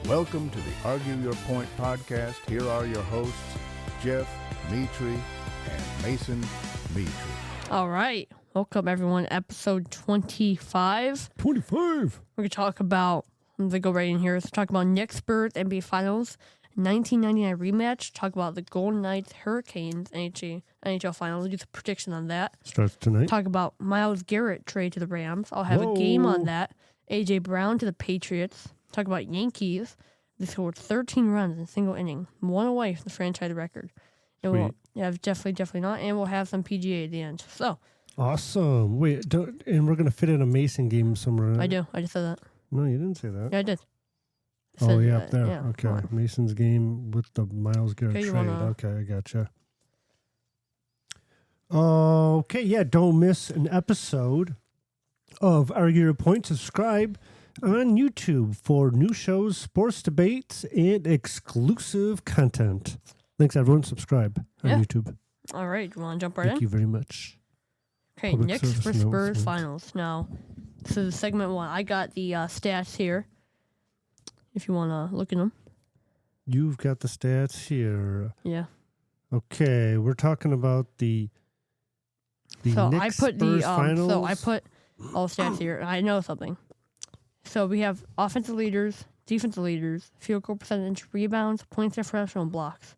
Welcome to the Argue Your Point podcast. Here are your hosts, Jeff Mitri and Mason Mitri. All right. Welcome, everyone. Episode 25. 25. We're going to talk about, I'm going to go right in here. Let's talk about Knicks Spurs NBA Finals, 1999 rematch. Talk about the Golden Knights Hurricanes NHL Finals. We'll do some prediction on that. Starts tonight. Talk about Myles Garrett trade to the Rams. I'll have a game on that. AJ Brown to the Patriots. Talk about Yankees. They scored 13 runs in a single inning, one away from the franchise record. And we'll have definitely not. And we'll have some PGA at the end. So awesome. Wait, and we're going to fit in a Mason game somewhere. Right? I do. I just said that. No, you didn't say that. Yeah, I did. Up there. Yeah, okay. Mason's game with the Myles Garrett trade. Okay, I gotcha. Okay, yeah, don't miss an episode of Argue Your Point. Subscribe on YouTube for new shows, sports debates, and exclusive content. Thanks, everyone. Subscribe on YouTube. All right. You want to jump right in? Thank you very much. Okay, Knicks for Spurs Finals. Now, this is segment one. I got the stats here, if you want to look at them. You've got the stats here. Yeah. Okay, we're talking about the Knicks Spurs Finals. So I put all stats here. I know something. So we have offensive leaders, defensive leaders, field goal percentage, rebounds, points differential, and blocks.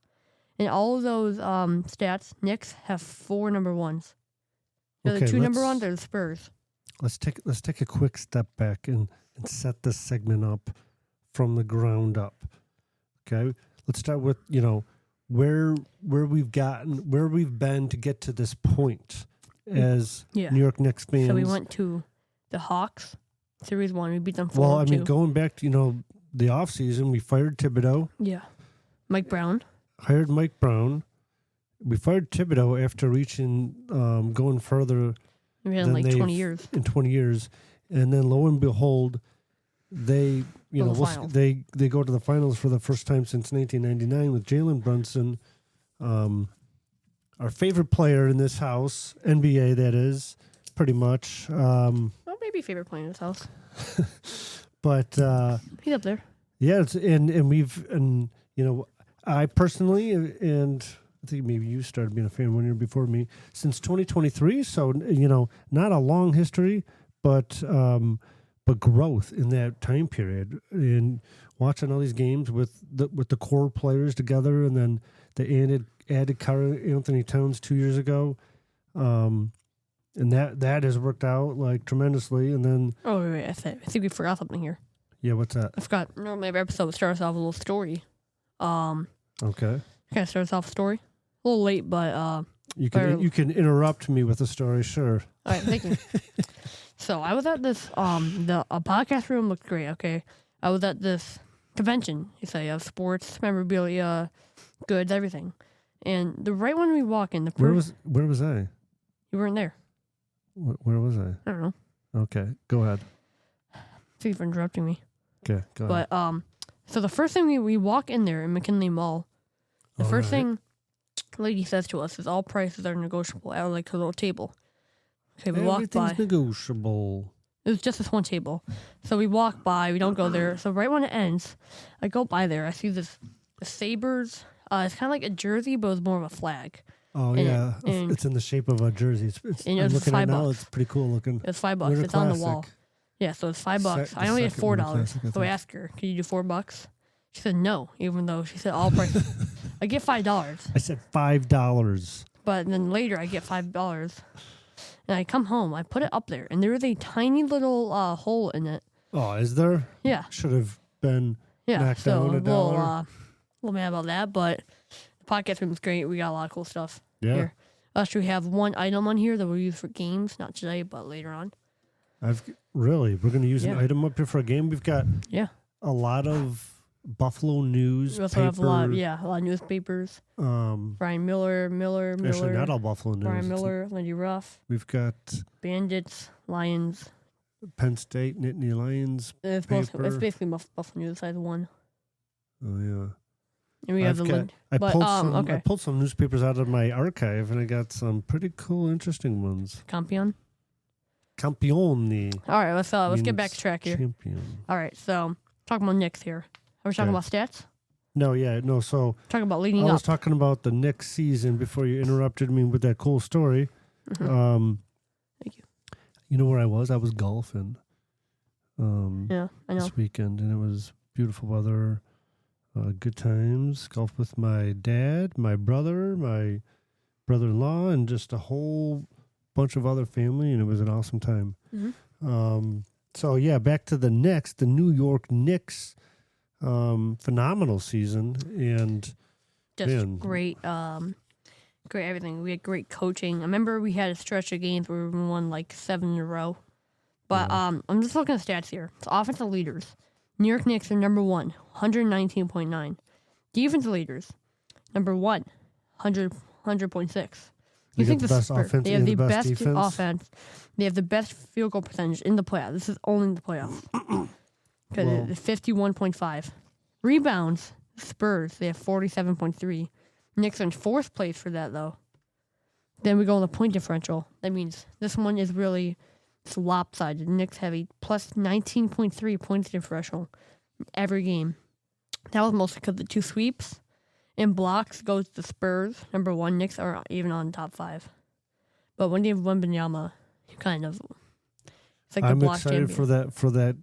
And all of those stats, Knicks have 4 number ones. The 2 number ones are the Spurs. Let's take a quick step back and set this segment up from the ground up. Okay, let's start with where we've been to get to this point as New York Knicks fans. So we went to the Hawks. Series 1, we beat them 4-2. Well, I mean, going back to, the offseason, we fired Thibodeau. Yeah. Mike Brown. Hired Mike Brown. We fired Thibodeau after reaching, going further. We had 20 years. In 20 years. And then, lo and behold, they, they go to the finals for the first time since 1999 with Jalen Brunson, our favorite player in this house, NBA, that is, pretty much. Maybe favorite player in his house. But he's up there. Yeah, I personally, and I think maybe you started being a fan 1 year before me, since 2023. So not a long history, but growth in that time period. And watching all these games with the core players together, and then they added Karl Anthony Towns 2 years ago. And that has worked out tremendously. And then I think we forgot something here. Yeah, what's that? I forgot. Normally every episode starts off with a little story. Okay. Kind of starts off a story. A little late, but you can interrupt me with a story, sure. All right, thank you. So I was at this the podcast room looked great. Okay, I was at this convention. You say of sports memorabilia, goods, everything. And right when we walk in, where was I? You weren't there. Where was I? I don't know. Okay, go ahead. Thank you for interrupting me. Okay, go ahead. But so the first thing we walk in there in McKinley Mall, the first thing the lady says to us is all prices are negotiable at a little table. Okay, we walk by. Everything's negotiable. It was just this one table. So we walk by, we don't go there. So right when it ends, I go by there, I see the Sabres. It's kind of like a jersey, but it's more of a flag. Oh, yeah. It's in the shape of a jersey. I'm looking at it now. It's pretty cool looking. It's $5. It's on the wall. Yeah, so it's $5. I only had $4. So I asked her, can you do $4? She said no, even though she said all prices. I get $5. I said $5. But then later I get $5. And I come home, I put it up there, and there is a tiny little hole in it. Oh, is there? Yeah. Should have been knocked down $1. A little mad about that, but the podcast room is great. We got a lot of cool stuff here. We have one item on here that we'll use for games, not today, but later on. We're going to use an item up here for a game. We've got a lot of Buffalo news. We also have a lot of newspapers. Brian Miller. Actually, not all Buffalo news. Brian Miller, Lindy Ruff. We've got Bandits, Lions. Penn State, Nittany Lions. It's basically Buffalo news besides one. Oh, yeah. And we have the link. I pulled some newspapers out of my archive, and I got some pretty cool, interesting ones. Campione. Campione. All right, let's get back to track here. Champion. All right, so talking about Knicks here. Are we talking Okay. about stats? No. So Talking about leading I up. was talking about the Knicks season before you interrupted me with that cool story. Mhm. Thank you. You know where I was? I was golfing. Yeah, I know. This weekend, and it was beautiful weather, good times. Golfed with my dad, my brother-in-law, and just a whole bunch of other family, and it was an awesome time. Mhm. So yeah, back to the Knicks, the New York Knicks, phenomenal season, and Just man. great everything. We had great coaching. I remember we had a stretch of games where we won like 7 in a row. But Yeah. I'm just looking at stats here. It's offensive leaders. New York Knicks are number 1, 119.9. Defensive leaders, number 1, 100.6. They got the best Spurs, offense they have and the the best best defense? offense. They have the best field goal percentage in the playoffs. This is only in the playoffs. Because Well- it's 51.5. Rebounds, Spurs, they have 47.3. Knicks are in 4th place for that, though. Then we go on the point differential. That means this one is really it's lopsided. The Knicks have a plus 19.3 points differential every game. That was mostly because the 2 sweeps. In blocks goes the Spurs, number 1. Knicks are even on top 5. But when you have Wembanyama, you kind of it's like I'm the block excited champion. for that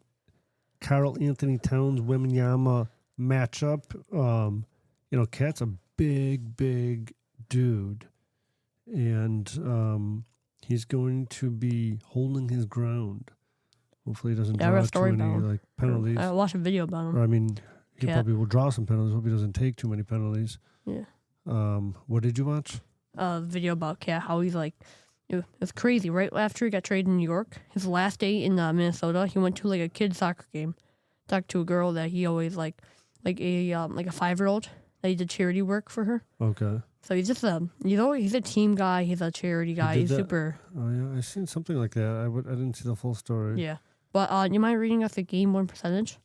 Karl Anthony Towns Wembanyama matchup. Cat's a big dude, and he's going to be holding his ground. Hopefully, he doesn't Yeah, I read a draw story too many about him. penalties. I watched a video about him. Or, I mean, he Cat. probably will draw some penalties. Hope he doesn't take too many penalties. Yeah. What did you watch? A video about Cat, how he's like, it was crazy. Right after he got traded in New York, his last day in Minnesota, he went to like a kid's soccer game. Talked to a girl that he always like a 5-year-old that he did charity work for her. Okay. So he's just he's a team guy. He's a charity guy. did He's that? super. Oh yeah, I seen something like that. I didn't see the full story. Yeah. But you mind reading us the game 1 percentage?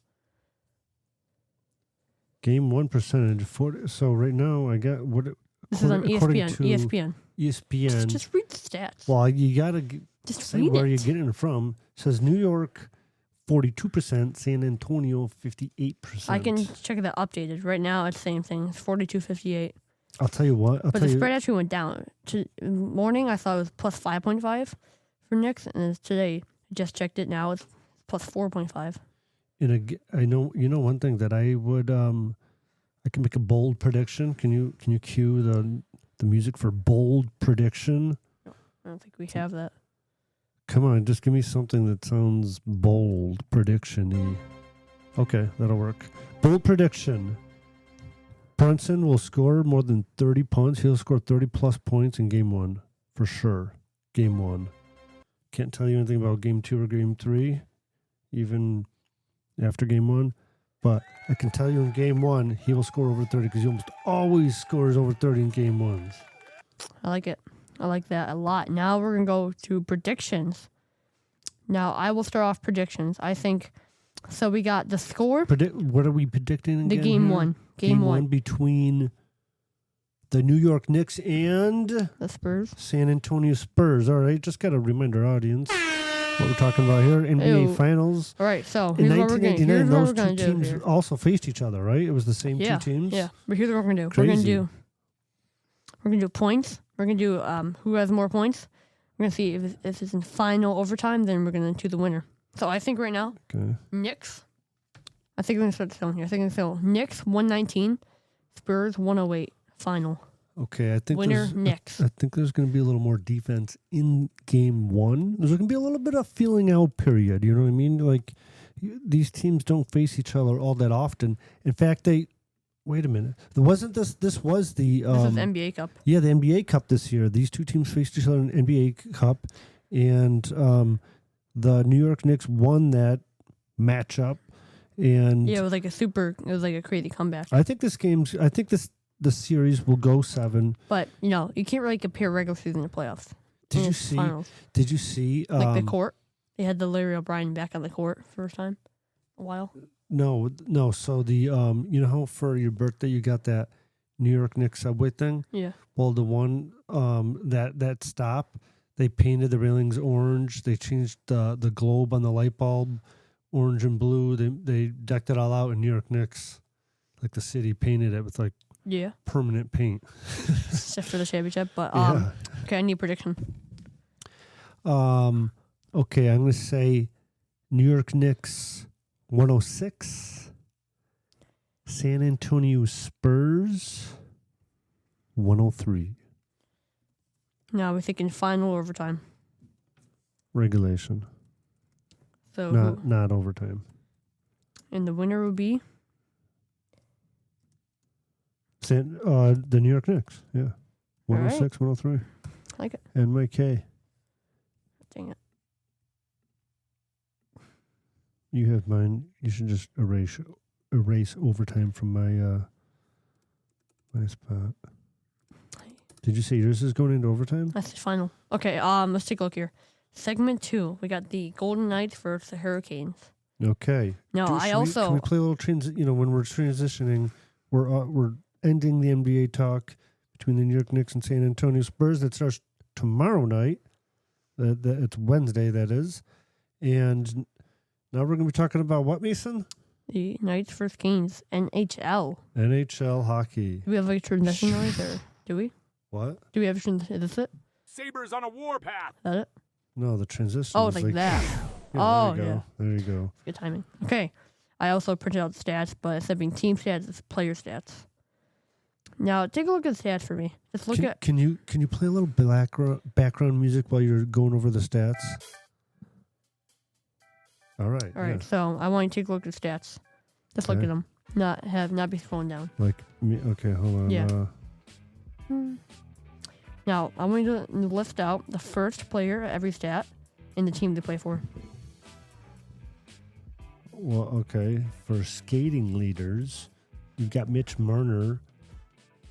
Game 1 percentage. So right now I got what. This is on according ESPN. to ESPN. ESPN. Just read the stats. Well, you gotta Just say read where it. you're getting it from. It says New York 42%, San Antonio 58%. I can check that updated. Right now, it's the same thing. It's 42-58. I'll tell you what. But the spread actually went down. Morning, I thought it was plus 5.5 for Knicks, and today, I just checked it now, it's plus 4.5. I know one thing that I would I can make a bold prediction. Can you cue the music for bold prediction? I don't think we have that. Come on, just give me something that sounds bold prediction-y. Okay, that'll work. Bold prediction. Brunson will score more than 30 points. He'll score 30-plus points in Game 1, for sure. Game 1. Can't tell you anything about Game 2 or Game 3, even after Game 1. But I can tell you in Game 1, he will score over 30 because he almost always scores over 30 in Game 1s. I like it. I like that a lot. Now we're going to go to predictions. Now, I will start off predictions. I think, so we got the score. What are we predicting again? The Game here? 1. Game 1 between the New York Knicks and The Spurs. San Antonio Spurs. All right, just got to remind our audience what we're talking about here. NBA Ew. Finals. All right, so In here's what we're going 1999, those to two do teams here. also faced each other, right? It was the same Yeah, two teams? yeah. But here's what we're going to do. Crazy. We're going to do points. We're going to do who has more points. We're going to see if it's in final overtime, then we're going to do the winner. So I think right now, Okay. Knicks. I think we're going to start selling here. I think we're going to sell Knicks 119, Spurs 108, final. Okay, I think Winner, there's, Knicks. I think there's going to be a little more defense in Game 1. There's going to be a little bit of feeling out period. You know what I mean? Like, these teams don't face each other all that often. In fact, wait a minute. This was the... This is NBA Cup. Yeah, the NBA Cup this year. These two teams faced each other in the NBA Cup, and the New York Knicks won that matchup. And Yeah, it was like a crazy comeback. I think the series will go 7. But, you can't really compare regular season to playoffs. Did And you it's see? finals. Did you see? Like the court. They had the Larry O'Brien back on the court first time in a while. No. So the you know how for your birthday you got that New York Knicks subway thing? Yeah. Well, the one that stop, they painted the railings orange. They changed the globe on the light bulb orange and blue. They decked it all out in New York Knicks. like the city painted it with like permanent paint. Except for the championship. But Yeah. okay, I need a prediction. Okay, I'm going to say New York Knicks 106. San Antonio Spurs 103. Now we're thinking final overtime. Regulation. So Not overtime. And the winner would be The New York Knicks. Yeah. 106, 103. I like it. And Mike K. Dang it. You have mine. You should just erase overtime from my spot. Did you say yours is going into overtime? That's the final. Okay, let's take a look here. Segment 2, we got the Golden Knights versus the Hurricanes. Okay. No, can we play a little when we're transitioning, we're ending the NBA talk between the New York Knicks and San Antonio Spurs. That starts tomorrow night. It's Wednesday, that is. And now we're going to be talking about what, Mason? The Knights versus Canes, NHL. NHL hockey. Do we have like a transition noise, or do we? What? Do we have a transition? Is this it? Sabres on a warpath. Is that it? No, the transition. Oh, it's like that. Yeah, There you go. Good timing. Okay. I also printed out stats, but instead of being team stats, it's player stats. Now, take a look at the stats for me. Just look at. Can you play a little background music while you're going over the stats? All right. All right. So I want you to take a look at the stats. Just look at them. Not be scrolling down. Like me. Okay, hold on. Yeah. Now, I want you to list out the first player at every stat and the team they play for. Well, okay. For skating leaders, you've got Mitch Marner,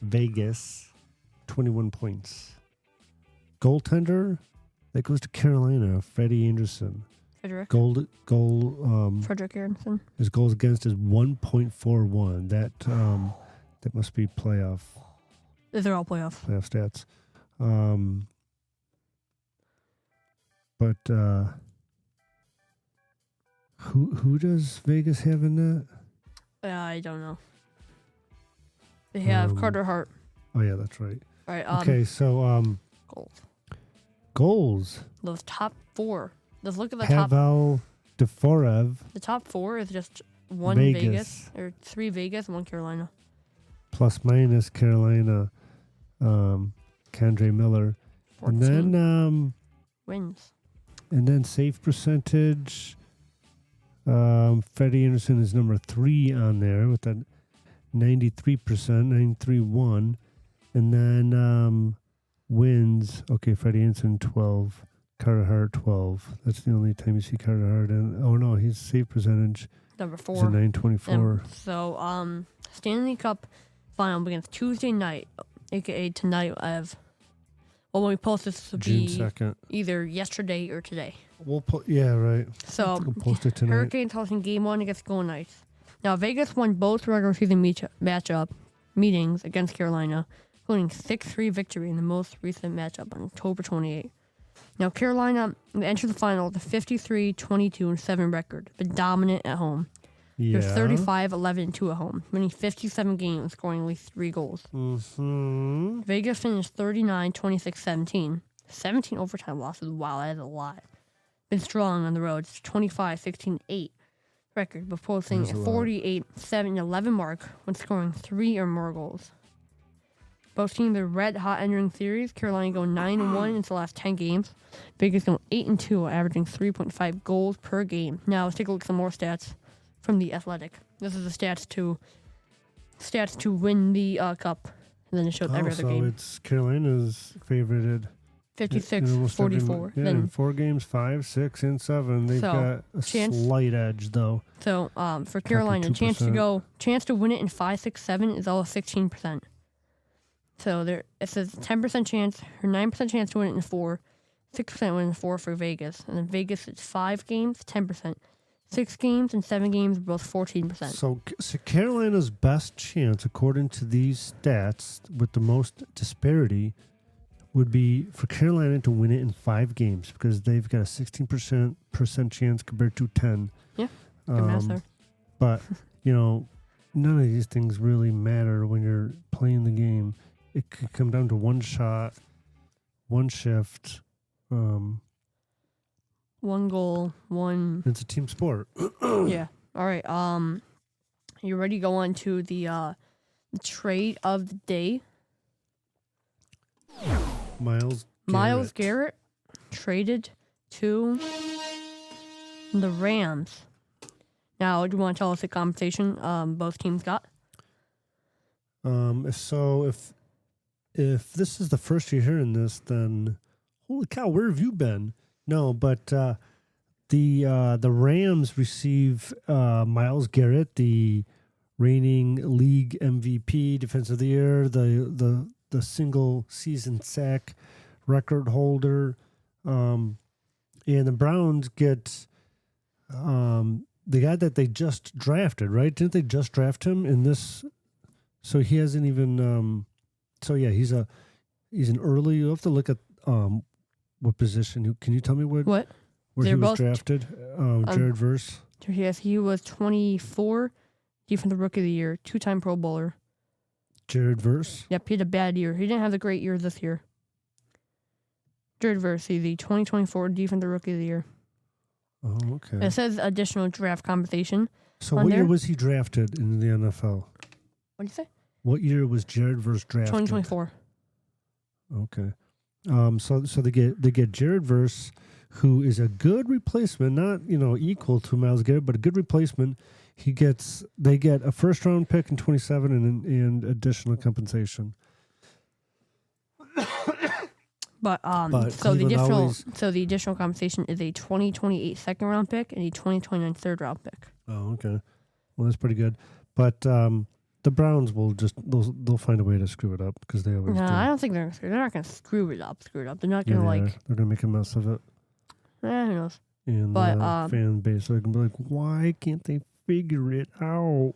Vegas, 21 points. Goaltender, that goes to Carolina, Freddie Anderson. Frederick. Frederick Anderson. His goals against is 1.41. That must be playoff. They're all playoff stats. But who does Vegas have in that? I don't know. They have Carter Hart. Oh yeah, that's right. All right. Okay, so goals. Those top 4. Let's look at the Pavel Deforev. The top 4 is just one Vegas or 3 Vegas, 1 Carolina. Plus minus Carolina, K'Andre Miller, 14. and then wins. And then save percentage. Freddie Anderson is number 3 on there with that 93%, 93.1, and then wins. Okay, Freddie Anderson 12, Carter Hart 12. That's the only time you see Carter Hart. And oh no, his save percentage number 4. Is a 924. So Stanley Cup Final begins Tuesday night, aka tonight. When we post this will be June 2nd. Either yesterday or today. We'll right. So we'll post it tonight. Hurricanes hosting Game 1 against Golden Knights. Now Vegas won both regular season meetings against Carolina, including 6-3 victory in the most recent matchup on October 28. Now Carolina entered the final with a 53-22-7 record, but dominant at home. Yeah. They're 35-11-2 at home, winning 57 games, scoring at least 3 goals. Mm-hmm. Vegas finished 39-26-17. 17 overtime losses. Wow, that is a lot. Been strong on the road. It's 25-16-8 record, but posting a 48-7-11 mark when scoring 3 or more goals. Both teams are red hot entering series. Carolina going 9-1 in the last 10 games. Vegas going 8-2, averaging 3.5 goals per game. Now let's take a look at some more stats from the Athletic. This is the stats to win the cup. And then it showed every other game. So it's Carolina's favorited. 56-44. Yeah, in 4 games, 5, 6, and 7. They've got a slight edge, though. So for Carolina, chance to win it in 5, 6, 7 is all 16%. So it says 10% chance or 9% chance to win it in 4, 6% win in 4 for Vegas, and then Vegas it's 5 games, 10%. 6 games and 7 games are both 14%. So Carolina's best chance, according to these stats, with the most disparity, would be for Carolina to win it in 5 games because they've got a 16% chance compared to 10. Yeah, good math there. But none of these things really matter when you're playing the game. It could come down to one shot, one shift. One goal, one. It's a team sport. Yeah. All right. You ready to go on to the trade of the day? Myles Garrett traded to the Rams. Now, do you want to tell us the compensation both teams got? If this is the first you're hearing this, then holy cow, where have you been? No, but the Rams receive Myles Garrett, the reigning league MVP, Defensive of the Year, the single season sack record holder, and the Browns get the guy that they just drafted, right? Didn't they just draft him in this? So he hasn't even. So yeah, he's an early. You have to look at what position. Can you tell me what? Where They're he was both drafted? Jared Verse. Yes, he was 24, Defensive Rookie of the Year, 2-time Pro Bowler. Jared Verse. Yep, he had a bad year. He didn't have the great year this year. Jared Verse, he's the 2024 Defensive Rookie of the Year. Oh, okay. And it says additional draft compensation. So what year was he drafted in the NFL? What did you say? What year was Jared Verse drafted? 2024. Okay. So they get Jared Verse, who is a good replacement, not equal to Myles Garrett, but a good replacement. They get a first round pick in 27 and additional compensation. But so the additional compensation is a 2028 second round pick and a 2029 third round pick. Oh, okay. Well, that's pretty good. But the Browns will they'll find a way to screw it up because they always do. I don't think they're not going to screw it up. They're not going to they're going to make a mess of it. Who knows? And the fan base are going to be like, why can't they figure it out?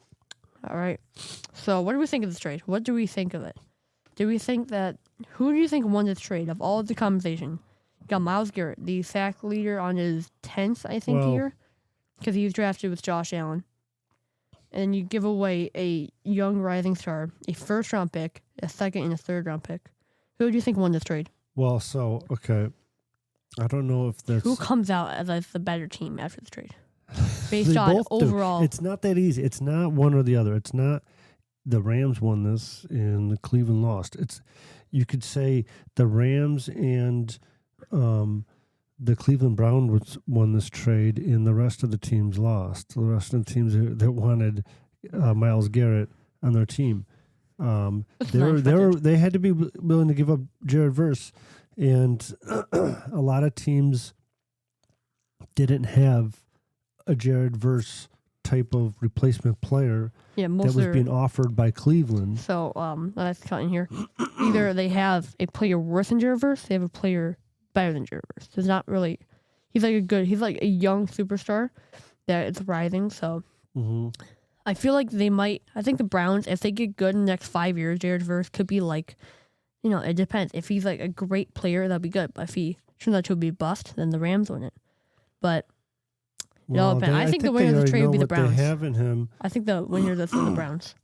All right. So what do we think of this trade? What do we think of it? Who do you think won this trade of all of the compensation? You got Myles Garrett, the sack leader on his 10th, I think, year, because he was drafted with Josh Allen. And you give away a young rising star, a first round pick, a second and a third round pick. Who do you think won this trade? Well, okay. I don't know if there's... Who comes out as the better team after the trade? Based on overall... It's not that easy. It's not one or the other. It's not the Rams won this and Cleveland lost. You could say the Rams and the Cleveland Browns won this trade and the rest of the teams lost. The rest of the teams that wanted Myles Garrett on their team. They had to be willing to give up Jared Verse, and a lot of teams didn't have a Jared Verse type of replacement player that was being offered by Cleveland. So let's cut in here. Either they have a player worse than Jared Verse, they have a player better than Jared Verse. It's not really. He's like a young superstar that is rising. So I feel like they might. I think the Browns, if they get good in the next 5 years, Jared Verse could be like, it depends. If he's like a great player, that'd be good. But if he turns out to be a bust, then the Rams win it. But I think the winner of the trade would be the Browns. They have in him. I think the winner of this is the Browns.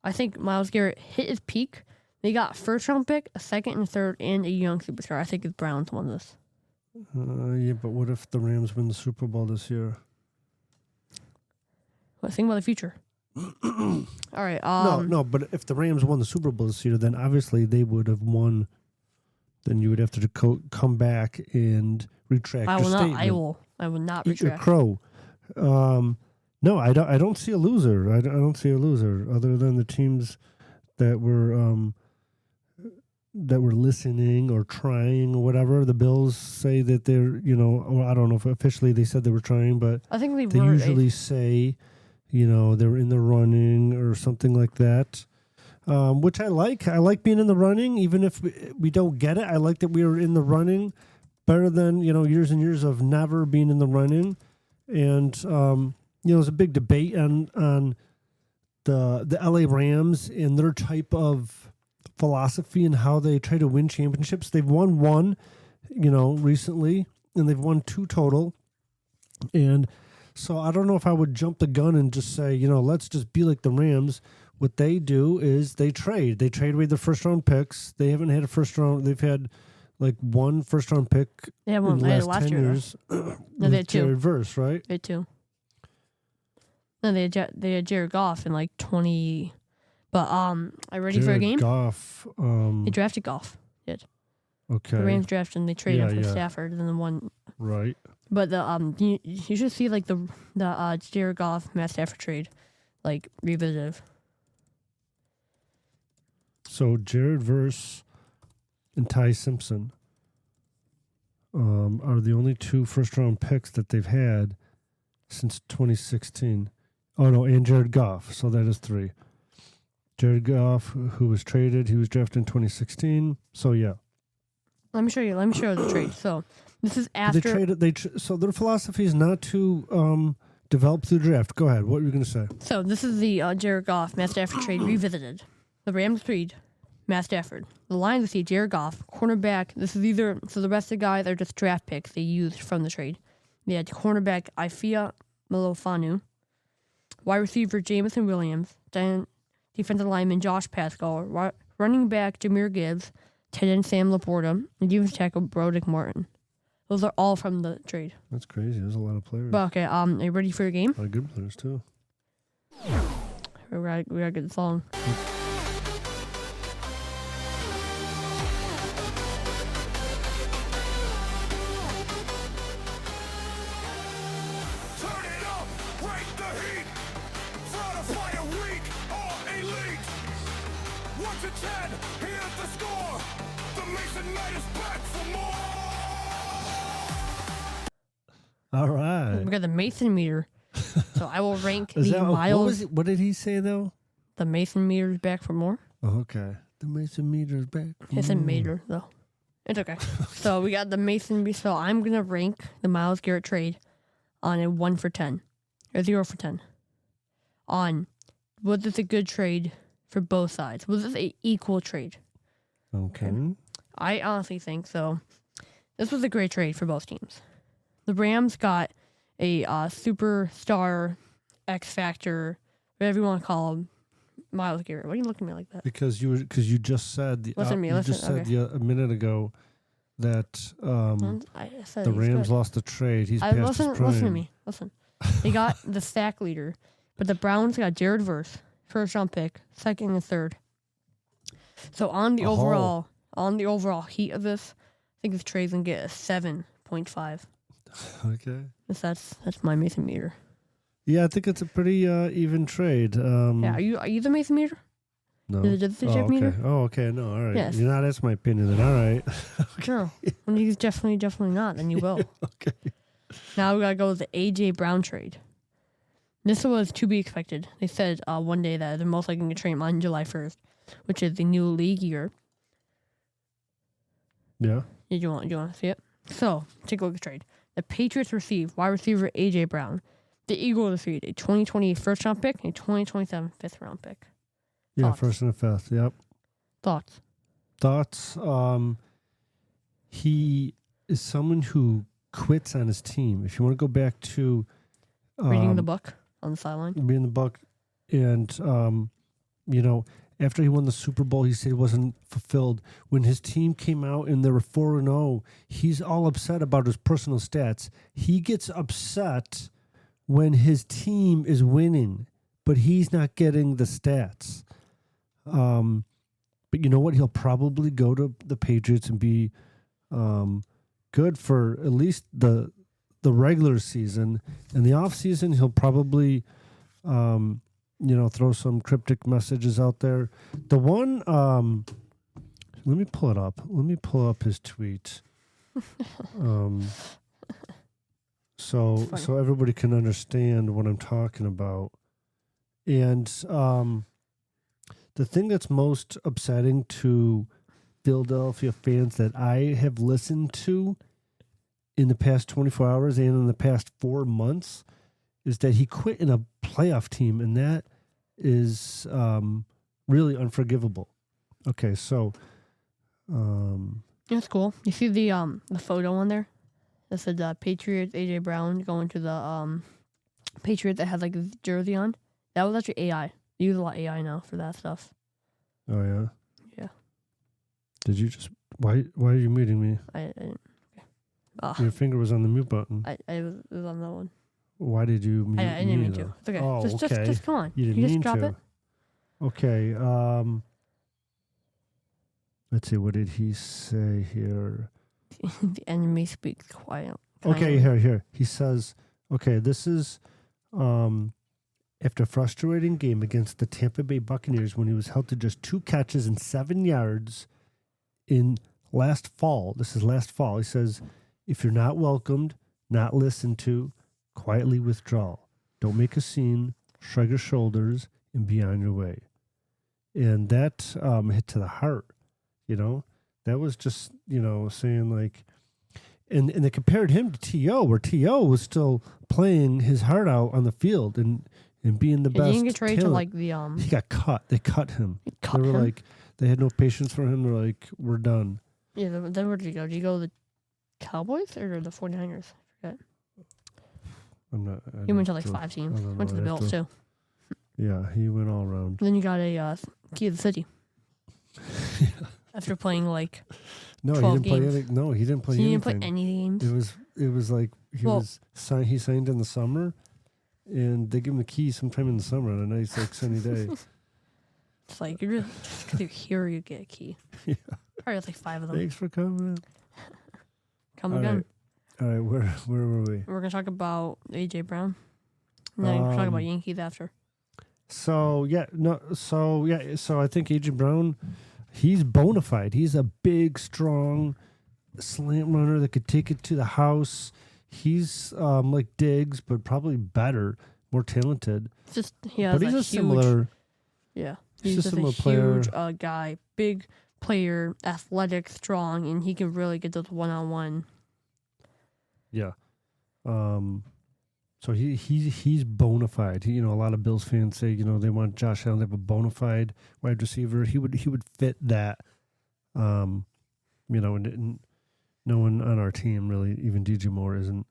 I think Myles Garrett hit his peak. They got first round pick, a second and a third, and a young superstar. I think the Browns won this. Yeah, but what if the Rams win the Super Bowl this year? Well, think about the future. All right. No, but if the Rams won the Super Bowl this year, then obviously they would have won. Then you would have to come back and retract your statement. I will not eat retract. Your crow. No, I don't see a loser. I don't see a loser other than the teams that were listening or trying or whatever. The Bills say that they're, or I don't know if officially they said they were trying, but I think they usually say, they were in the running or something like that. Which I like. I like being in the running, even if we don't get it. I like that we were in the running better than, years and years of never being in the running. And, there's a big debate on the LA Rams and their type of philosophy and how they try to win championships. They've won one, recently, and they've won 2 total. And So I don't know if I would jump the gun and just say, let's just be like the Rams. What they do is they trade. They trade away their first-round picks. They haven't had a first-round. They've had like one first-round pick They had in one the last last 10 year. years. No, they had two. Jared Verse, right? They had two. No, they had Jared Goff in like 20. But are you ready for a game? Goff. They drafted Goff. Did. Okay. The Rams drafted and they traded him for Yeah. Stafford and then one. Right. But you should see like the Jared Goff Matt Stafford trade, like revisited. So Jared Verse and Ty Simpson are the only two first-round picks that they've had since 2016. Oh, no, and Jared Goff. So that is 3. Jared Goff, who was traded, he was drafted in 2016. So, yeah. Let me show you the trade. So this is after They traded. So their philosophy is not to develop through draft. Go ahead. What were you going to say? So this is the Jared Goff Matt Stafford trade revisited. The Rams trade Matt Stafford. The Lions see Jared Goff, cornerback. So the rest of the guys are just draft picks they used from the trade. They had cornerback Ifeatu Melifonwu, wide receiver Jamison Williams, then defensive lineman Josh Pascal, running back Jahmyr Gibbs, tight end Sam Laporta, and defensive tackle Broderick Martin. Those are all from the trade. That's crazy. There's a lot of players. But okay, are you ready for your game? A lot of good players, too. We gotta get the song. Turn it up, break the heat. Try to fight a weak or elite. 1 to 10, here's the score. The Mason Knight is back for more. All right. We got the Mason meter. So I will rank Is the that, Miles. what did he say, though? The Mason meter is back for more. Oh, okay. The Mason meter is back. It's a meter though. It's okay. So we got the Mason. So I'm gonna rank the Myles Garrett trade on a 1 for 10 or 0 for 10. On was this a good trade for both sides? Was this an equal trade? Okay. I honestly think so. This was a great trade for both teams. The Rams got a superstar, X Factor, whatever you want to call him, Myles Garrett. Why are you looking at me like that? Because you just said a minute ago that I said the he's Rams good. lost the trade. He's past his prime. Listen to me. Listen. They got the sack leader, but the Browns got Jared Verse, first round pick, second and third. So on the overall heat of this, I think this trade's gonna get a 7.5. Okay. That's my Mason meter. Yeah, I think it's a pretty even trade. Yeah, are you the Mason meter? No. Is it the Jeff okay. meter? Oh, okay. No, all right. Yes. You're not asking my opinion then. All right. No. When he's definitely not, then you will. Okay. Now we gotta go with the AJ Brown trade. This was to be expected. They said one day that they're most likely going to trade him on July 1st, which is the new league year. Yeah. Do you want to see it? So, take a look at the trade. The Patriots received wide receiver AJ Brown. The Eagles received a 2020 first round pick and a 2027 fifth round pick. Yeah, Thoughts? first and a fifth. Yep. Thoughts? He is someone who quits on his team. If you want to go back to Reading the book on the sideline. Reading the book, and after he won the Super Bowl, he said it wasn't fulfilled. When his team came out and they were 4-0, he's all upset about his personal stats. He gets upset when his team is winning, but he's not getting the stats. But you know what? He'll probably go to the Patriots and be good for at least the regular season. In the off season, he'll probably throw some cryptic messages out there. The one, let me pull it up. Let me pull up his tweet. So everybody can understand what I'm talking about. And the thing that's most upsetting to Philadelphia fans that I have listened to in the past 24 hours and in the past 4 months is that he quit in a playoff team, and that is really unforgivable. Okay, so That's cool. You see the photo on there? That said Patriots, AJ Brown going to the Patriots that had like a jersey on. That was actually AI. They use a lot of AI now for that stuff. Oh yeah. Yeah. Did you just? Why are you muting me? I didn't. Your finger was on the mute button. It was on that one. Why did you mute I didn't mean me, to. though? It's okay. Oh, okay. Just come on. You didn't just mean drop to. it. Okay. Let's see. What did he say here? The enemy speaks quiet. Okay, here. He says, okay, this is after a frustrating game against the Tampa Bay Buccaneers when he was held to just 2 catches and 7 yards in last fall. This is last fall. He says, if you're not welcomed, not listened to, quietly withdraw. Don't make a scene, shrug your shoulders, and be on your way. And that hit to the heart, you know? That was just, you know, saying like, and they compared him to T.O., where T.O. was still playing his heart out on the field and being the best. He didn't get traded to like the He got cut. They cut him. Cut they were him? like, they had no patience for him. They're like, we're done. Yeah, then where did he go? Did he go to the Cowboys or the 49ers? I forget. He went to like 5 teams. Went to the Bills too. Yeah, he went all around. And then you got a Kansas City. After playing like No, 12 he didn't games. play any. No, he didn't play He anything. didn't play any games. It was like he signed in the summer, and they give him the key sometime in the summer on a nice like sunny day. It's like you're just because you're here, you get a key. Yeah. Probably like 5 of them. Thanks for coming. Come All again. All right, where were we? We're gonna talk about AJ Brown. And then we're talking about Yankees after. So I think AJ Brown, he's bona fide. He's a big, strong slant runner that could take it to the house. He's like Diggs, but probably better, more talented. Just he has But he's a huge, similar. Yeah, He's he's a just similar a player. huge guy, big player, athletic, strong, and he can really get those one-on-one. Yeah. So he's bona fide. A lot of Bills fans say, they want Josh Allen to have a bona fide wide receiver. He would fit that. And no one on our team really, even DJ Moore isn't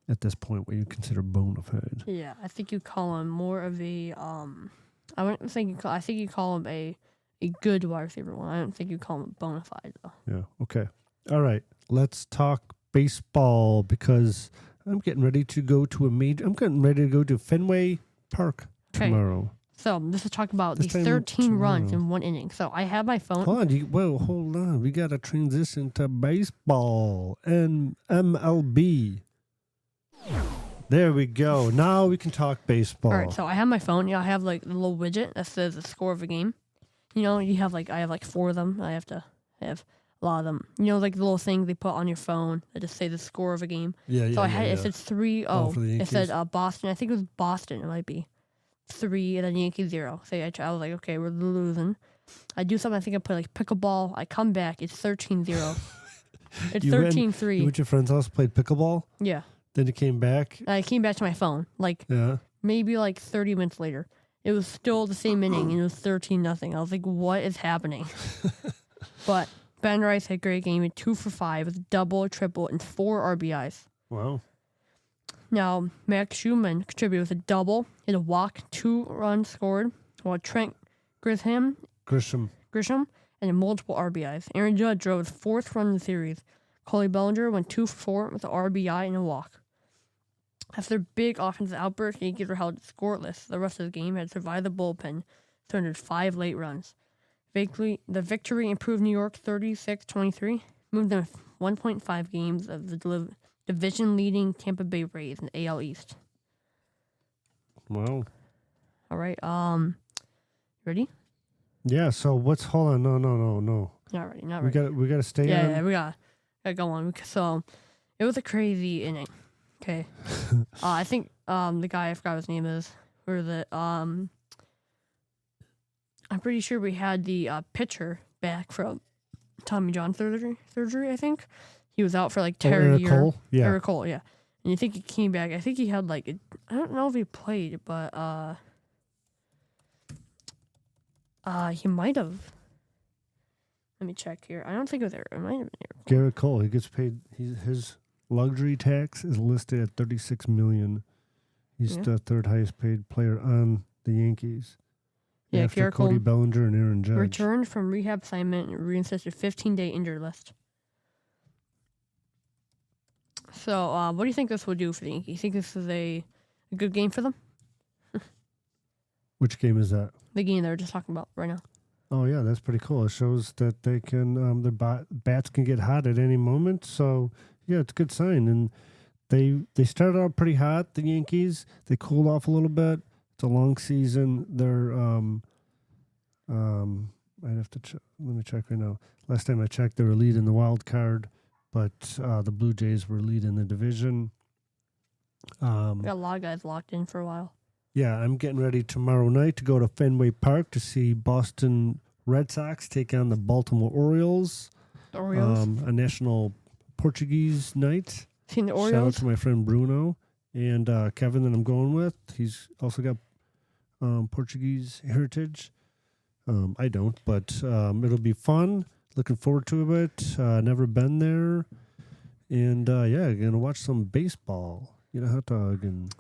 at this point what you consider bona fide. Yeah, I think you call him more of a I think you call him a good wide receiver one. I don't think you call him bona fide though. Yeah. Okay. All right. Let's talk baseball because I'm getting ready to go to Fenway Park tomorrow. So this is talking about This the time 13 runs tomorrow. in 1 inning. So I have my phone. Hold on. We got to transition to baseball and MLB. There we go. Now we can talk baseball. All right, so I have my phone. I have like the little widget that says the score of a game. I have like 4 of them. I have to have a lot of them. Like the little thing they put on your phone that just say the score of a game. Yeah. So it said 3-0. for the It Yankees. said Boston. I think it was Boston. It might be 3 and then Yankees 0. So I was like, okay, we're losing. I do something. I think I put like pickleball. I come back. It's 13-0. It's 13-3. You went to your friend's house, played pickleball? Yeah. Then you came back? I came back to my phone. Yeah. Maybe like 30 minutes later. It was still the same inning, and it was 13-0. I was like, what is happening? But Ben Rice had a great game at 2 for 5 with a double, a triple, and 4 RBIs. Wow. Now, Max Schumann contributed with a double, hit a walk, 2 runs scored, while Trent Grisham and multiple RBIs. Aaron Judge drove his 4th run in the series. Cody Bellinger went 2 for 4 with an RBI and a walk. After their big offensive outburst, the Yankees were held scoreless. The rest of the game had survived the bullpen, surrendered 5 late runs. The victory improved New York 36-23, moved them 1.5 games of the division-leading Tampa Bay Rays in the AL East. Wow. All right, ready? Yeah, so hold on, no. Not ready. We gotta stay on. Yeah, we gotta go on. So, it was a crazy inning. Okay. I think the guy, I forgot his name is, I'm pretty sure we had the pitcher back from Tommy John surgery, I think. He was out for like 10 Eric years. Cole? Yeah. Eric Cole, yeah. And you think he came back. I think he had I don't know if he played, but he might have. Let me check here. I don't think it was Eric. It might have been Eric Cole. Garrett Cole, he gets paid. His luxury tax is listed at $36 million. He's Yeah. the third highest paid player on the Yankees. Yeah, after Garrett Cody Cole Bellinger and Aaron Judge. returned from rehab assignment and reinstated 15-day injured list. So, what do you think this will do for the Yankees? You think this is a good game for them? Which game is that? The game they were just talking about right now. Oh yeah, that's pretty cool. It shows that they can their bats can get hot at any moment. So yeah, it's a good sign. And they started out pretty hot. The Yankees, they cooled off a little bit. It's a long season. They're I'd have to let me check right now. Last time I checked, they were leading the wild card, but the Blue Jays were leading the division. We got a lot of guys locked in for a while. Yeah, I'm getting ready tomorrow night to go to Fenway Park to see Boston Red Sox take on the Baltimore Orioles. The Orioles. A national Portuguese night. Seen the Shout out Orioles? to my friend Bruno and Kevin that I'm going with. He's also got Portuguese heritage. I don't, but it'll be fun. Looking forward to it. Never been there. And yeah, going to watch some baseball. Get a hot dog and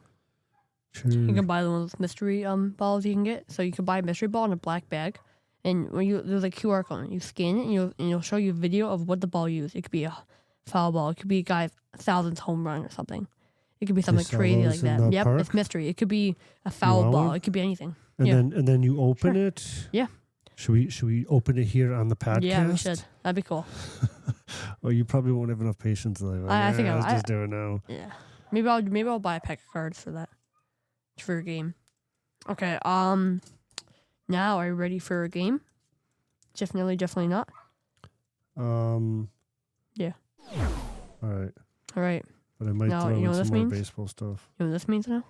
cheer. You can buy one of those mystery balls you can get. So you can buy a mystery ball in a black bag, and when there's a QR code. You scan it, and it'll show you a video of what the ball used. It could be a foul ball. It could be a guy's 1,000th home run or something. It could be something sell crazy those like in that. the Yep, park? it's mystery. It could be a foul want ball. one? It could be anything. And Yeah. then you open it. Yeah. Should we open it here on the podcast? Yeah, we should. That'd be cool. Well, you probably won't have enough patience. Like, I think let's I- just do it now. Yeah. Maybe I'll buy a pack of cards for that. For a game. Okay, now are you ready for a game? Definitely not. Yeah. All right. All right. But I might Now, throw you know in what some this more means? baseball stuff. You know what this means now?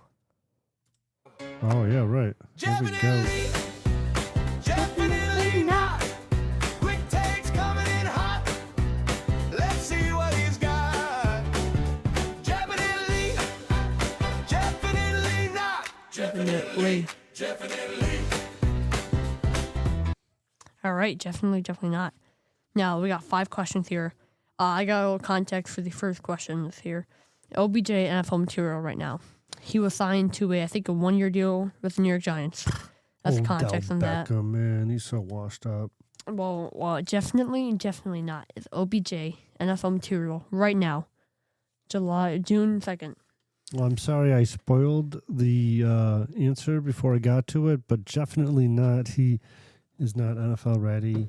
Oh yeah, right. Here we go. Definitely not. Quick takes coming in hot. Let's see what he's got. Definitely not. Definitely. All right, definitely not. Now, we got 5 questions here. I got a little context for the first questions here. OBJ NFL material right now. He was signed to I think a 1-year deal with the New York Giants. That's the context on that. Beckham, man, he's so washed up. Well, definitely not. It's OBJ NFL material right now. June 2nd. Well, I'm sorry I spoiled the answer before I got to it, but definitely not. He is not NFL ready.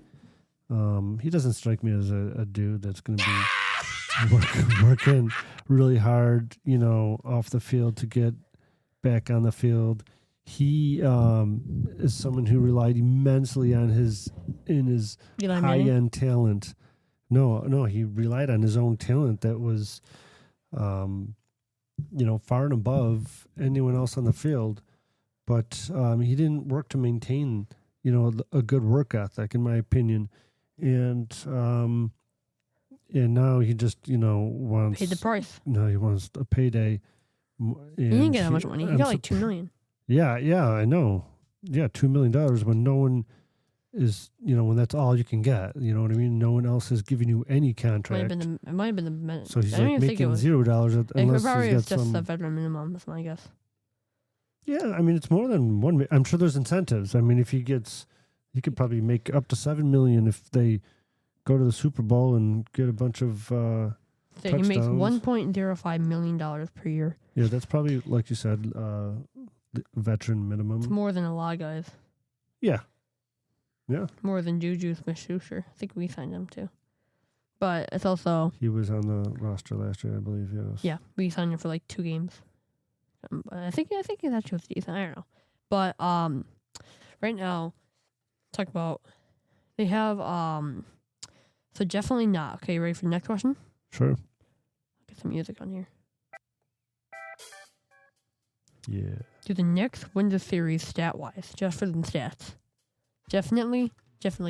He doesn't strike me as a dude that's going to be working really hard, off the field to get back on the field. He is someone who relied immensely on his Eli Manning? high-end talent. No, he relied on his own talent that was, far and above anyone else on the field. But he didn't work to maintain, a good work ethic, in my opinion. And now he just, wants... Paid the price. No, he wants a payday. He didn't get that much money. He got like $2 million. Yeah, I know. Yeah, $2 million when no one is, when that's all you can get. You know what I mean? No one else is giving you any contract. It might have been the... So he's I don't like even think it making was. $0 unless Probably he's was got just some. the veteran minimum. That's my guess. Yeah, I mean it's more than one. I'm sure there's incentives. I mean, if he could probably make up to $7 million if they go to the Super Bowl and get a bunch of. So he makes touchdowns. $1.05 million per year. Yeah, that's probably like you said, the veteran minimum. It's more than a lot of guys. Yeah. More than Juju Smith-Schuster. I think we signed him too. But it's also... He was on the roster last year, I believe. Yes. Yeah, we signed him for like 2 games. I think he actually was decent. I don't know. But right now, talk about... They have... So definitely not. Okay, you ready for the next question? Sure. Get some music on here. Yeah. Do the Knicks win the series stat-wise? Just for the stats. Definitely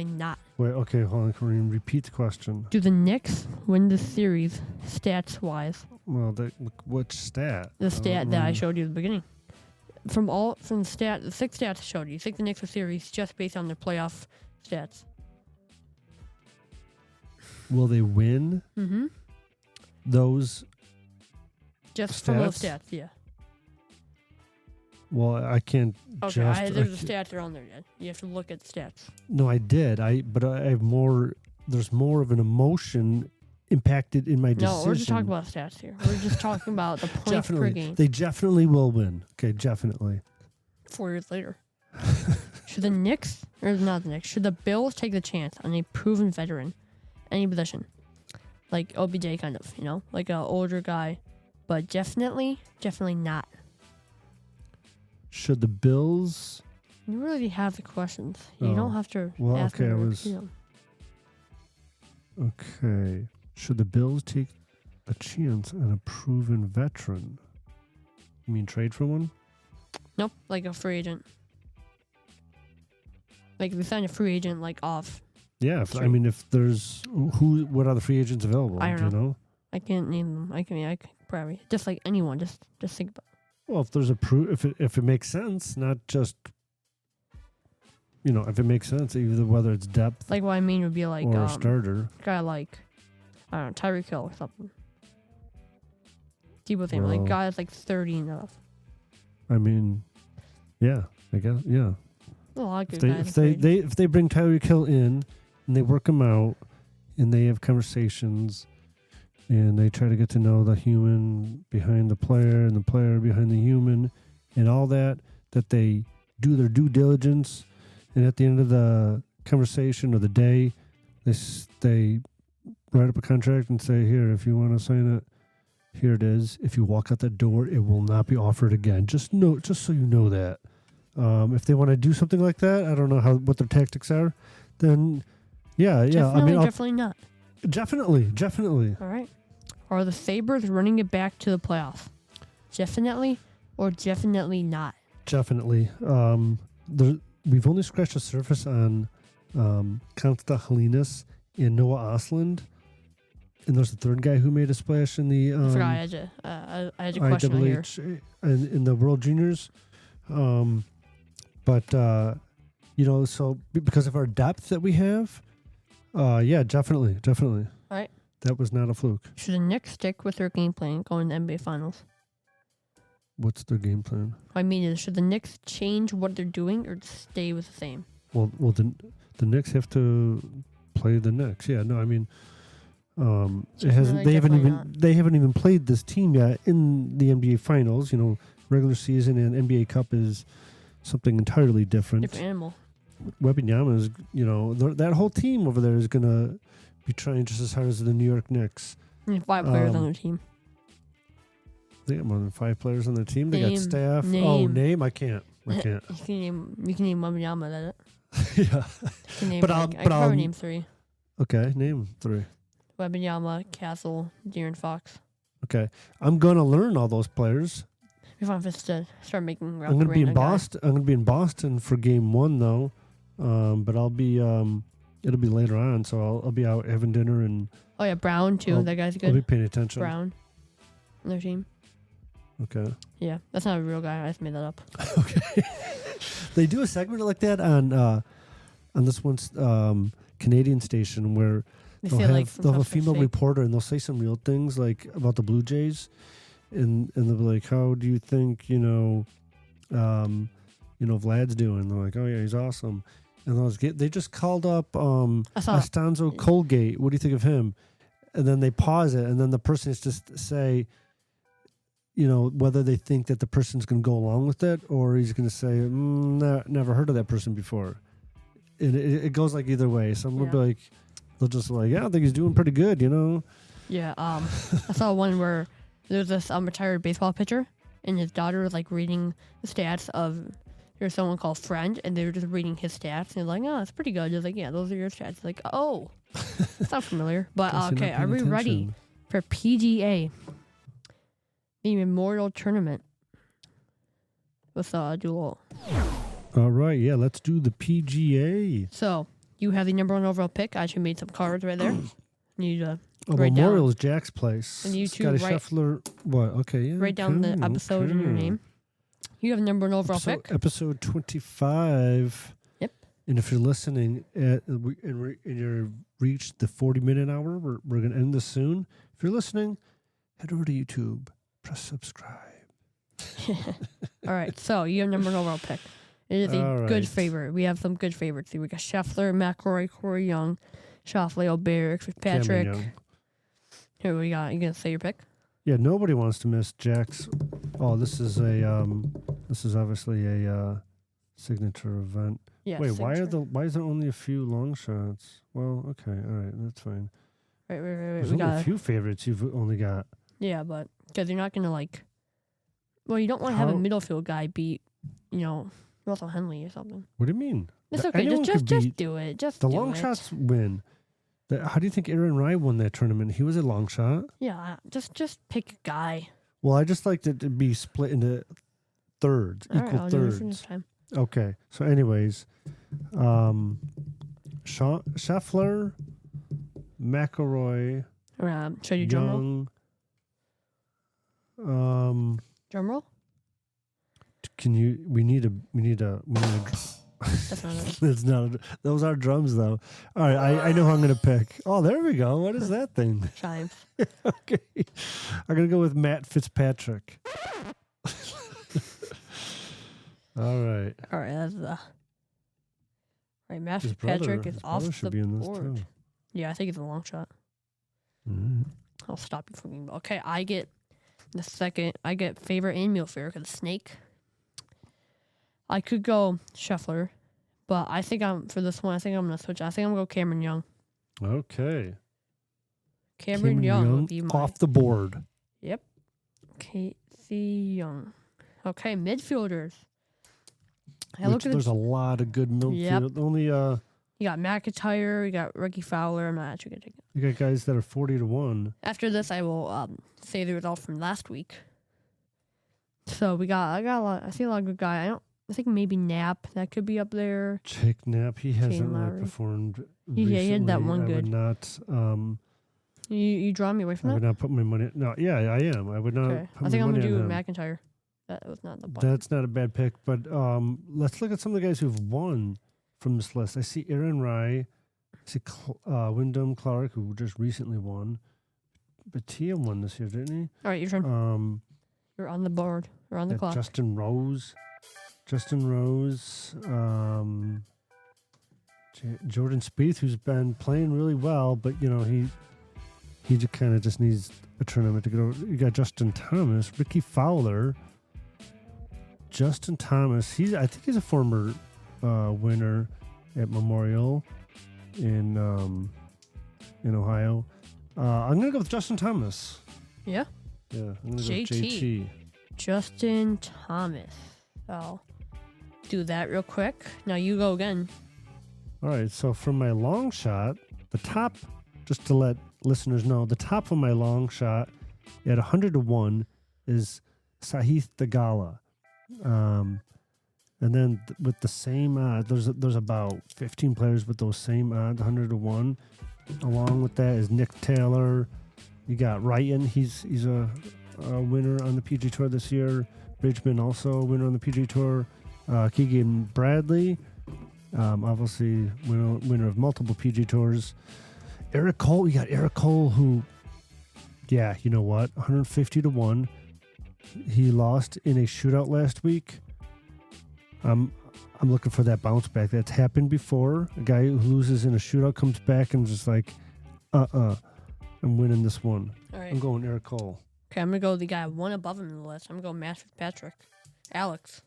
not. Wait. Okay. Hold on. Can we repeat the question? Do the Knicks win the series stats-wise? Well, which stat? The stat that I Um, showed you at the beginning. From the 6 stats I showed you. You think the Knicks will series just based on their playoff stats? Will they win Mm-hmm. those Just from those stats, yeah. Well, I can't. Okay, there's the stats around there yet. You have to look at the stats. No, I did. But I have more. There's more of an emotion impacted in my decision. No, we're just talking about stats here. We're just talking about the points per game. They definitely will win. Okay, definitely. 4 years later. Should the Knicks, or not the Knicks, should the Bills take the chance on a proven veteran, any position? Like OBJ kind of, like an older guy. But definitely not. Should the Bills... You really have the questions. You don't have to ask okay, them. Okay. Should the Bills take a chance on a proven veteran? You mean trade for one? Nope, like a free agent. Like we signed a free agent off. Yeah, if there's what are the free agents available? I don't know. I can't name them. I can probably just like anyone. Just think about. Well, if there's if it makes sense, not just if it makes sense, either whether it's depth, like what I mean would be like or a starter, guy like I don't know, Tyreek Hill or something. Debo thing, like guys like 30 and up. I mean, yeah, I guess, yeah. A lot of good guys. If they bring Tyreek Hill in and they work him out and they have conversations and they try to get to know the human behind the player and the player behind the human and all that they do their due diligence, and at the end of the conversation or the day, they write up a contract and say, here, if you want to sign it, here it is. If you walk out that door, it will not be offered again. Just so you know that. If they want to do something like that, I don't know what their tactics are. Then, yeah. Definitely not. Definitely. All right. Are the Sabres running it back to the playoffs? Definitely, or definitely not? Definitely. We've only scratched the surface on Konsta Halinas and Noah Osland. And there's the third guy who made a splash in the I forgot I had a question here. In the World Juniors. So because of our depth that we have, definitely. All right. That was not a fluke. Should the Knicks stick with their game plan going to the NBA Finals? What's their game plan? I mean, should the Knicks change what they're doing or stay with the same? Well, the Knicks have to play the Knicks. Yeah, no, I mean, it hasn't. They haven't even played this team yet in the NBA Finals. Regular season and NBA Cup is something entirely different. Different animal. Wembanyama is, that whole team over there is gonna be trying just as hard as the New York Knicks. 5 players on their team. They got more than 5 players on their team. They got staff. Name. I can't. You can name Wembanyama. Yeah. I'll probably name 3. Okay, name 3. Wembanyama, Castle, De'Aaron Fox. Okay, I'm gonna learn all those players. If I'm just to start making. I'm gonna be in Boston. I'm gonna be in Boston for Game 1 though, but I'll be. It'll be later on, so I'll be out having dinner and. Oh yeah, Brown too. That guy's good. I'll be paying attention. Brown, on their team. Okay. Yeah, that's not a real guy. I just made that up. Okay. They do a segment like that on this one's Canadian station where they'll have a female reporter and they'll say some real things like about the Blue Jays, and they'll be like, "How do you think Vlad's doing?" They're like, "Oh yeah, he's awesome." And they just called up Astanzo Colgate. What do you think of him? And then they pause it, and then the person has to say, whether they think that the person's going to go along with it, or he's going to say, never heard of that person before. And it goes like either way. Some will be like, they'll just like, yeah, I think he's doing pretty good, Yeah, I saw one where there's this retired baseball pitcher, and his daughter was like reading the stats of there's someone called Friend, and they were just reading his stats, and they're like, oh, it's pretty good. They're like, yeah, those are your stats. Like, oh, sounds familiar. But okay, are we ready for PGA? The Memorial Tournament. Let's do all. All right, yeah, let's do the PGA. So, you have the number 1 overall pick. I actually made some cards right there. You Memorial is Jack's place. And you Scotty Scheffler. What? Okay, yeah. Write down the episode and your name. You have number 1 overall pick. Episode 25. Yep. And if you're listening and you're reached the 40-minute hour, we're going to end this soon. If you're listening, head over to YouTube. Press subscribe. All right, so you have number one overall pick. It is a All good right. favorite. We have some good favorites here. We got Scheffler, McIlroy, Corey Young, Schauffele, O'Barrick, Fitzpatrick. Cameron Young. Here we got. You gonna say your pick? Yeah, nobody wants to miss Jack's. Oh, this is obviously a signature event. Yeah. Wait, signature. why is there only a few long shots? Well, okay, all right, that's fine. Wait. There's We only got a few favorites you've only got. Yeah, but because you're not gonna like. Well, you don't want to have a How- middle field guy beat, Russell Henley or something. What do you mean? It's okay. Anyone Just could beat do it. Just the do long it. shots win. How do you think Aaron Rai won that tournament? He was a long shot. Yeah, just pick a guy. Well, I just liked it to be split into thirds, All right, equal I'll do it for this thirds. time. Okay. So, anyways, Scheffler, McIlroy, Should I do drum roll? Young. Drum roll? Can you? We need a. That's not it. It's not. Those are drums, though. All right, I know who I'm gonna pick. Oh, there we go. What is that thing? Chimes. Okay, I'm gonna go with Matt Fitzpatrick. All right. All right, that's right. Matt His Fitzpatrick brother- is his off brother should the be in this, board. too. Yeah, I think it's a long shot. Mhm. I'll stop you from getting. Okay, I get the second. I get favorite and meal favorite because snake. I could go Scheffler, but I think for this one. I think I'm gonna switch. I think I'm gonna go Cameron Young. Okay. Cameron Young would be my off the board. Yep. Casey Young. Okay, midfielders. I look at There's a lot of good midfield. Yep. Only You got McIntyre. You got Ricky Fowler. I'm not actually gonna take it. you got guys that are 40-1. After this, I will say the result from last week. So I got a lot. I see a lot of good guys. I think maybe Knapp that could be up there. Jake Knapp, he hasn't really Lowry. performed. Yeah, he had that recently. one I would good. not. You draw me away I from would that. not put my money. No, yeah, I am. I would not. Okay, Put I think my I'm gonna money do on him. McIntyre. That was not the button. That's not a bad pick, but let's look at some of the guys who've won from this list. I see Aaron Rai, I see Wyndham Clark, who just recently won. But Tia won this year, didn't he? All right, your turn. You're on the board. You're on the clock. Justin Rose, Jordan Spieth, who's been playing really well, but he just kind of just needs a tournament to get over. You got Justin Thomas, Ricky Fowler. Justin Thomas, I think he's a former winner at Memorial in Ohio. I'm gonna go with Justin Thomas. Yeah. Yeah, I'm gonna JT. go JT. Justin Thomas. I'll do that real quick. Now you go again. All right, so for my long shot, the top, just to let listeners know, the top of my long shot at 100-1 is Sahith Theegala. And then with the same odds, there's about 15 players with those same odds, 100-1. Along with that is Nick Taylor. You got Ryan. He's a winner on the PGA Tour this year. Bridgman also a winner on the PGA Tour. Keegan Bradley, obviously winner of multiple PGA Tours. Eric Cole. You got Eric Cole, who, yeah, you know what, 150-1. He lost in a shootout last week. I'm looking for that bounce back. That's happened before. A guy who loses in a shootout comes back and just like, I'm winning this one. All right. I'm going Eric Cole. Okay, I'm gonna go the guy one above him in the list. I'm gonna go Matt Fitzpatrick. Alex.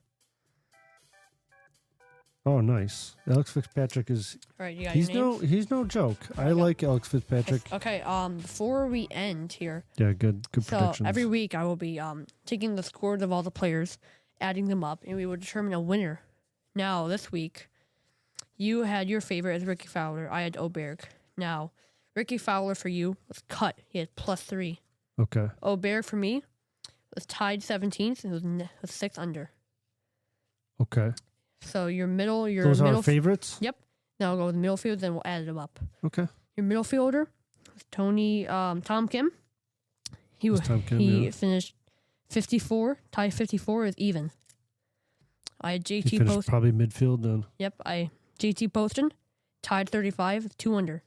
Oh, nice. Alex Fitzpatrick is. All right, you got He's your name. he's no joke. I like Alex Fitzpatrick. Okay. Before we end here, Yeah, good so predictions. every week I will be taking the scores of all the players, adding them up, and we will determine a winner. Now this week, you had your favorite as Ricky Fowler. I had Oberg. Now, Ricky Fowler for you was cut. He had +3. Okay. Oberg for me was tied 17th and was 6 under. Okay. So your middle, Those are our favorites? Yep. Now I'll go with the middle field, then we'll add them up. Okay. Your middle fielder was Tom Kim. It's Tom Kim, he yeah. finished 54, tied 54 is even. I had He JT finished Poston. probably midfield then. Yep, JT Poston, tied 35, 2 under.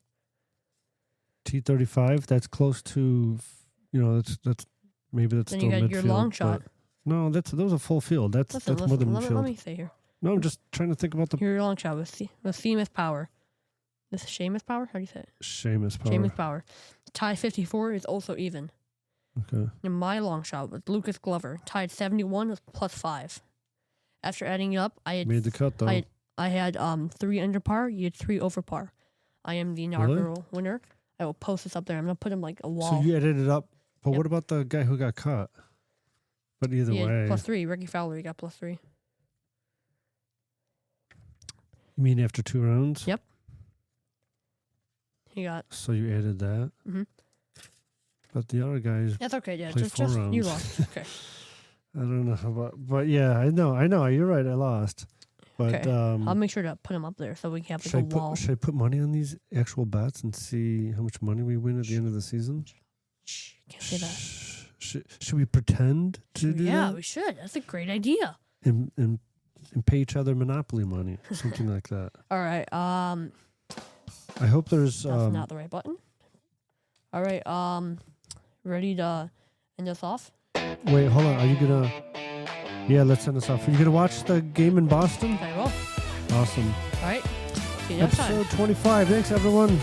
T35, that's close to, that's Maybe that's Then still you got midfield. your long but- shot. No, that was a full field. That's Listen, more than let midfield. me say here. No, I'm just trying to think about the Your long shot with Seamus Power. This is Seamus Power? How do you say it? Seamus Power. Seamus Power. Tie 54 is also even. Okay. And my long shot with Lucas Glover. Tied 71 with +5. After adding it up, I had Made the cut though. I had 3 under par. You had 3 over par. I am the inaugural winner. I will post this up there. I'm gonna put him like a wall. So you added it up. But Yep. what about the guy who got cut? But either He had way, +3. Ricky Fowler, he got +3. you mean after 2 rounds? Yep. He got. So you added that. Mhm. But the other guys, That's okay. Yeah, Played just 4 you rounds. lost. Okay. I don't know how about. But yeah, I know. You're right. I lost. But Okay. I'll make sure to put him up there so we can have like a wall. should I put money on these actual bets and see how much money we win at the end of the season? Shh, can't say that. Should we pretend to do Yeah, that? we should. That's a great idea. And pay each other Monopoly money, something like that. All right. I hope there's. That's not the right button. All right. Ready to end us off? Wait, hold on. Are you gonna? Yeah, let's end this off. Are you gonna watch the game in Boston? I will. Awesome. All right. See you next time. Episode 25. Thanks, everyone.